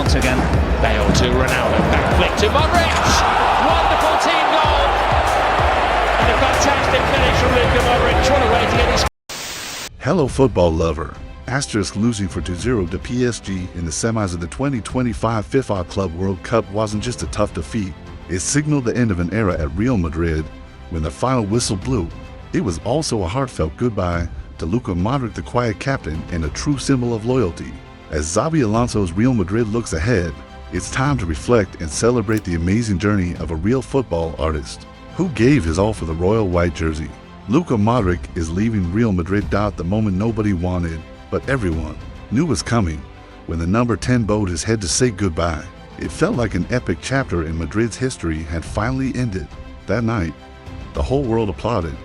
once again. Bale to Ronaldo, back flick to Modric! Wonderful team goal! And a fantastic finish from Luka Modric. What a way to get his... Hello football lover. Asterisk losing for 2-0 to PSG in the semis of the 2025 FIFA Club World Cup wasn't just a tough defeat. It signaled the end of an era at Real Madrid when the final whistle blew. It was also a heartfelt goodbye to Luka Modric, the quiet captain and a true symbol of loyalty. As Xabi Alonso's Real Madrid looks ahead, it's time to reflect and celebrate the amazing journey of a real football artist who gave his all for the royal white jersey. Luka Modric is leaving Real Madrid the moment nobody wanted, but everyone knew was coming when the number 10 bowed his head to say goodbye. It felt like an epic chapter in Madrid's history had finally ended. That night, the whole world applauded.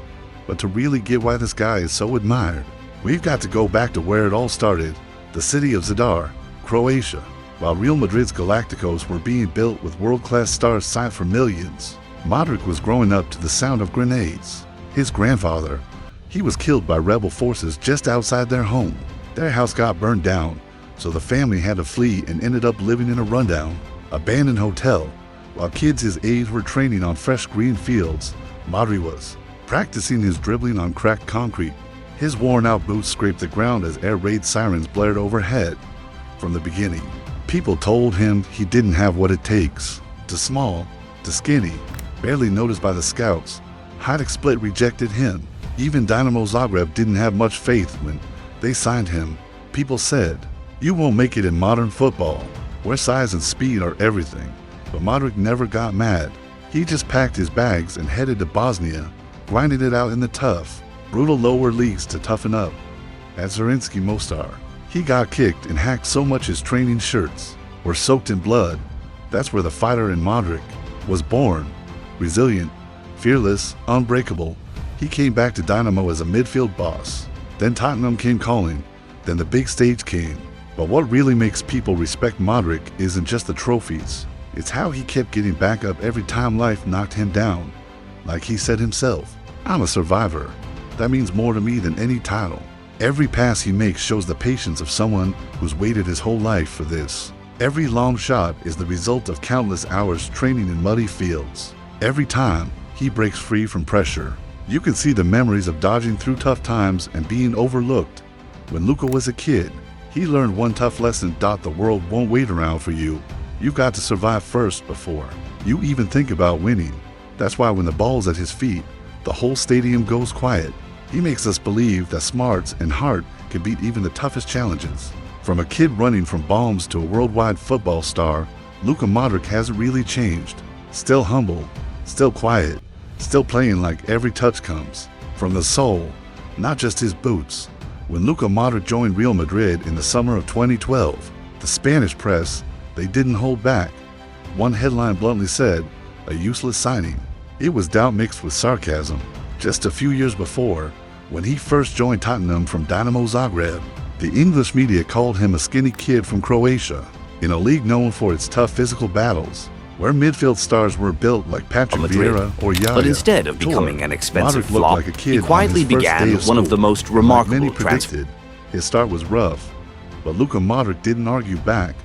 But to really get why this guy is so admired, we've got to go back to where it all started, the city of Zadar, Croatia. While Real Madrid's Galacticos were being built with world-class stars signed for millions, Modric was growing up to the sound of grenades. His grandfather, he was killed by rebel forces just outside their home. Their house got burned down, so the family had to flee and ended up living in a rundown, abandoned hotel. While kids his age were training on fresh green fields, Modric was practicing his dribbling on cracked concrete. His worn-out boots scraped the ground as air raid sirens blared overhead. From the beginning, people told him he didn't have what it takes. Too small, too skinny, barely noticed by the scouts. Hajduk Split rejected him. Even Dynamo Zagreb didn't have much faith when they signed him. People said, "You won't make it in modern football, where size and speed are everything." But Modric never got mad. He just packed his bags and headed to Bosnia, grinding it out in the tough, brutal lower leagues to toughen up. At Zrinjski Mostar, he got kicked and hacked so much his training shirts were soaked in blood. That's where the fighter in Modric was born. Resilient, fearless, unbreakable, he came back to Dynamo as a midfield boss. Then Tottenham came calling, then the big stage came. But what really makes people respect Modric isn't just the trophies. It's how he kept getting back up every time life knocked him down. Like he said himself, "I'm a survivor. That means more to me than any title." Every pass he makes shows the patience of someone who's waited his whole life for this. Every long shot is the result of countless hours training in muddy fields. Every time he breaks free from pressure, you can see the memories of dodging through tough times and being overlooked. When Luka was a kid, he learned one tough lesson: the world won't wait around for you. You've got to survive first before you even think about winning. That's why when the ball's at his feet, the whole stadium goes quiet. He makes us believe that smarts and heart can beat even the toughest challenges. From a kid running from bombs to a worldwide football star, Luka Modric hasn't really changed. Still humble, still quiet, still playing like every touch comes from the soul, not just his boots. When Luka Modric joined Real Madrid in the summer of 2012, the Spanish press, they didn't hold back. One headline bluntly said, "A useless signing." It was doubt mixed with sarcasm. Just a few years before, when he first joined Tottenham from Dynamo Zagreb, the English media called him a skinny kid from Croatia, in a league known for its tough physical battles, where midfield stars were built like Patrick Vieira or Yaya. But instead of becoming an expensive Modric looked flop, like a kid he quietly on his first began day of one of school. the most Like remarkable many transfers. predicted, his start was rough, but Luka Modric didn't argue back.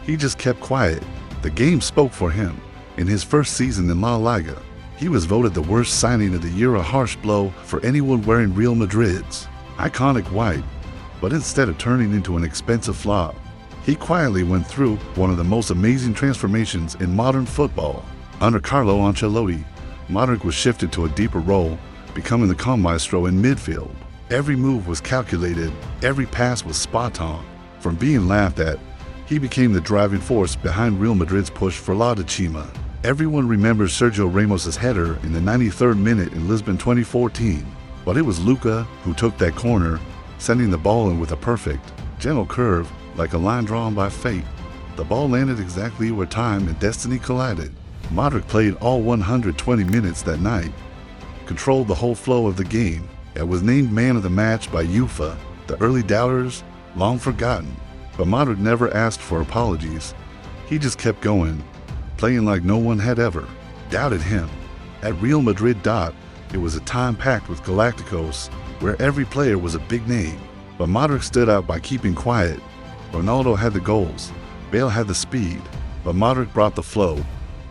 He just kept quiet. The game spoke for him. In his first season in La Liga, he was voted the worst signing of the year, a harsh blow for anyone wearing Real Madrid's iconic white. But instead of turning into an expensive flop, he quietly went through one of the most amazing transformations in modern football. Under Carlo Ancelotti, Modric was shifted to a deeper role, becoming the maestro in midfield. Every move was calculated, every pass was spot on. From being laughed at, he became the driving force behind Real Madrid's push for La Decima. Everyone remembers Sergio Ramos's header in the 93rd minute in Lisbon 2014, but it was Luka who took that corner, sending the ball in with a perfect, gentle curve like a line drawn by fate. The ball landed exactly where time and destiny collided. Modric played all 120 minutes that night, controlled the whole flow of the game, and was named man of the match by UEFA. The early doubters, long forgotten. But Modric never asked for apologies. He just kept going, playing like no one had ever doubted him. At Real Madrid, it was a time packed with Galacticos, where every player was a big name. But Modric stood out by keeping quiet. Ronaldo had the goals, Bale had the speed, but Modric brought the flow.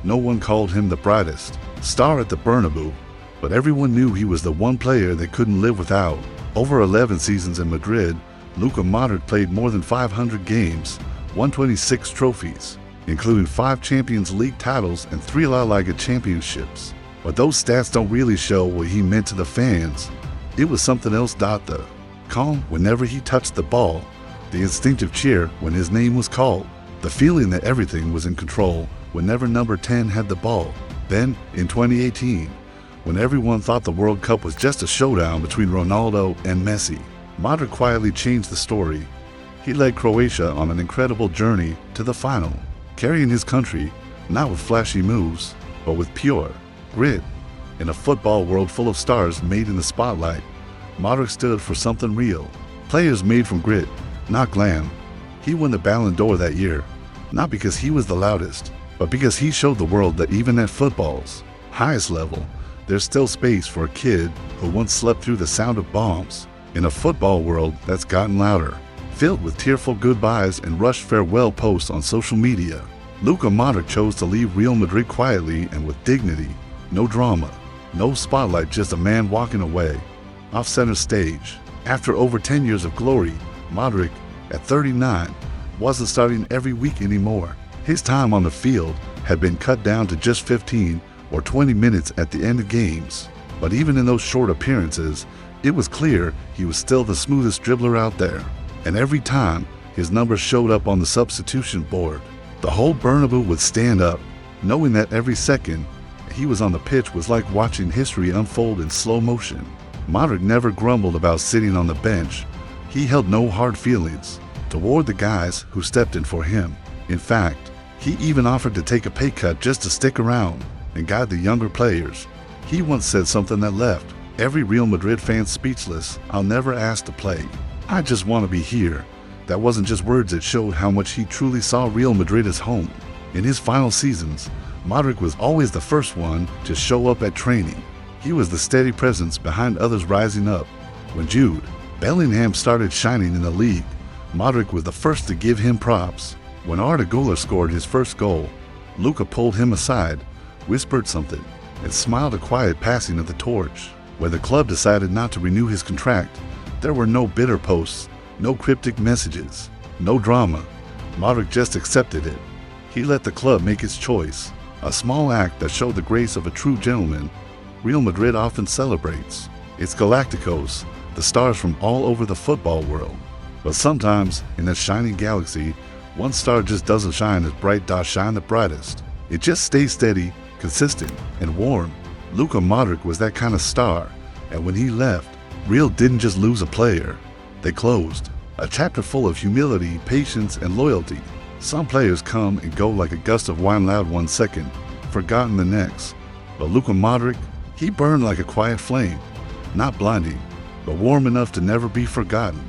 No one called him the brightest star at the Bernabeu, but everyone knew he was the one player they couldn't live without. Over 11 seasons in Madrid, Luka Modric played more than 500 games, won 26 trophies, including 5 Champions League titles and 3 La Liga championships. But those stats don't really show what he meant to the fans. It was something else. The calm whenever he touched the ball, the instinctive cheer when his name was called, the feeling that everything was in control whenever number 10 had the ball. Then, in 2018, when everyone thought the World Cup was just a showdown between Ronaldo and Messi, Modric quietly changed the story. He led Croatia on an incredible journey to the final, carrying his country not with flashy moves, but with pure grit. In a football world full of stars made in the spotlight, Modric stood for something real. Players made from grit, not glam. He won the Ballon d'Or that year, not because he was the loudest, but because he showed the world that even at football's highest level, there's still space for a kid who once slept through the sound of bombs. In a football world that's gotten louder, filled with tearful goodbyes and rushed farewell posts on social media, Luka Modric chose to leave Real Madrid quietly and with dignity. No drama, no spotlight, just a man walking away, off center stage. After over 10 years of glory, Modric, at 39, wasn't starting every week anymore. His time on the field had been cut down to just 15 or 20 minutes at the end of games. But even in those short appearances, it was clear he was still the smoothest dribbler out there. And every time his number showed up on the substitution board, the whole Bernabeu would stand up, knowing that every second he was on the pitch was like watching history unfold in slow motion. Modric never grumbled about sitting on the bench. He held no hard feelings toward the guys who stepped in for him. In fact, he even offered to take a pay cut just to stick around and guide the younger players. He once said something that left every Real Madrid fan speechless. "I'll never ask to play. I just want to be here." That wasn't just words, it showed how much he truly saw Real Madrid as home. In his final seasons, Modric was always the first one to show up at training. He was the steady presence behind others rising up. When Jude Bellingham started shining in the league, Modric was the first to give him props. When Arda Güler scored his first goal, Luka pulled him aside, whispered something, and smiled a quiet passing of the torch. When the club decided not to renew his contract, there were no bitter posts, no cryptic messages, no drama. Modric just accepted it. He let the club make its choice, a small act that showed the grace of a true gentleman. Real Madrid often celebrates its Galacticos, the stars from all over the football world. But sometimes, in that shining galaxy, one star just doesn't shine as bright, shine the brightest. It just stays steady, consistent, and warm. Luka Modric was that kind of star, and when he left, Real didn't just lose a player. They closed a chapter full of humility, patience, and loyalty. Some players come and go like a gust of wine, loud one second, forgotten the next. But Luka Modric, he burned like a quiet flame, not blinding, but warm enough to never be forgotten.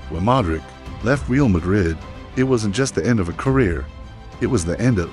When Modric left Real Madrid, it wasn't just the end of a career, it was the end of